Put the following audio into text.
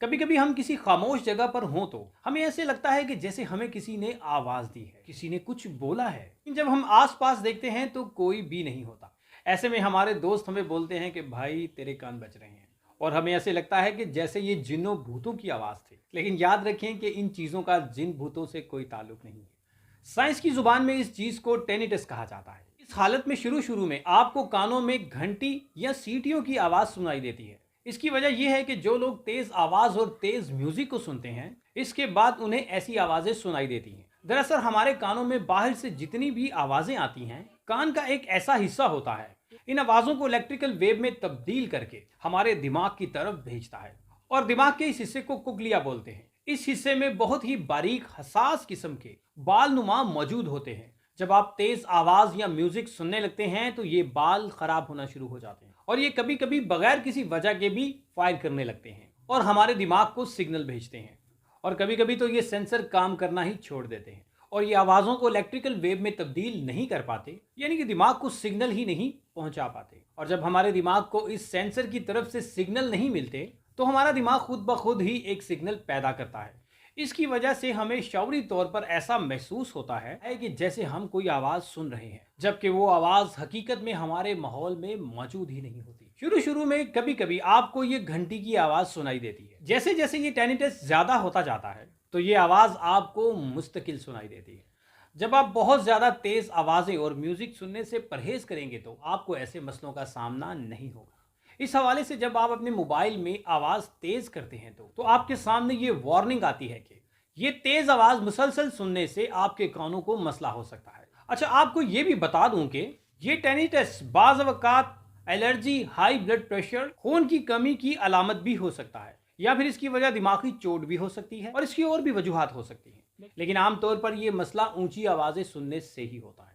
कभी कभी हम किसी खामोश जगह पर हों तो हमें ऐसे लगता है कि जैसे हमें किसी ने आवाज दी है, किसी ने कुछ बोला है। लेकिन जब हम आसपास देखते हैं तो कोई भी नहीं होता। ऐसे में हमारे दोस्त हमें बोलते हैं कि भाई तेरे कान बज रहे हैं, और हमें ऐसे लगता है कि जैसे ये जिन्नों भूतों की आवाज थी। लेकिन याद रखें कि इन चीजों का जिन भूतों से कोई ताल्लुक नहीं है। साइंस की जुबान में इस चीज को टेनिटस कहा जाता है। इस हालत में शुरू शुरू में आपको कानों में घंटी या सीटियों की आवाज सुनाई देती है। इसकी वजह यह है कि जो लोग तेज आवाज और तेज म्यूजिक को सुनते हैं, इसके बाद उन्हें ऐसी आवाजें सुनाई देती हैं। दरअसल हमारे कानों में बाहर से जितनी भी आवाजें आती हैं, कान का एक ऐसा हिस्सा होता है, इन आवाजों को इलेक्ट्रिकल वेव में तब्दील करके हमारे दिमाग की तरफ भेजता है। और दिमाग के इस हिस्से को कुकलिया बोलते हैं। इस हिस्से में बहुत ही बारीक हसास किस्म के बाल नुमा मौजूद होते हैं। जब आप तेज आवाज या म्यूजिक सुनने लगते हैं तो ये बाल खराब होना शुरू हो जाते हैं, और ये कभी कभी बगैर किसी वजह के भी फायर करने लगते हैं और हमारे दिमाग को सिग्नल भेजते हैं। और कभी कभी तो ये सेंसर काम करना ही छोड़ देते हैं और ये आवाज़ों को इलेक्ट्रिकल वेव में तब्दील नहीं कर पाते, यानी कि दिमाग को सिग्नल ही नहीं पहुंचा पाते। और जब हमारे दिमाग को इस सेंसर की तरफ से सिग्नल नहीं मिलते तो हमारा दिमाग खुद ब खुद ही एक सिग्नल पैदा करता है। इसकी वजह से हमें शौरी तौर पर ऐसा महसूस होता है कि जैसे हम कोई आवाज़ सुन रहे हैं, जबकि वो आवाज़ हकीकत में हमारे माहौल में मौजूद ही नहीं होती। शुरू शुरू में कभी कभी आपको ये घंटी की आवाज़ सुनाई देती है। जैसे जैसे ये टेनिटस ज़्यादा होता जाता है तो ये आवाज़ आपको मुस्तकिल सुनाई देती है। जब आप बहुत ज़्यादा तेज़ आवाज़ें और म्यूज़िक सुनने से परहेज़ करेंगे तो आपको ऐसे मसलों का सामना नहीं होगा। इस हवाले से जब आप अपने मोबाइल में आवाज़ तेज़ करते हैं तो आपके सामने ये वार्निंग आती है कि ये तेज़ आवाज़ मुसलसल सुनने से आपके कानों को मसला हो सकता है। अच्छा, आपको ये भी बता दूं कि ये टेनिटस बाज़ अवकात एलर्जी, हाई ब्लड प्रेशर, खून की कमी की अलामत भी हो सकता है, या फिर इसकी वजह दिमागी चोट भी हो सकती है, और इसकी और भी वजूहात हो सकती हैं। लेकिन आमतौर पर यह मसला ऊंची आवाज़ें सुनने से ही होता है।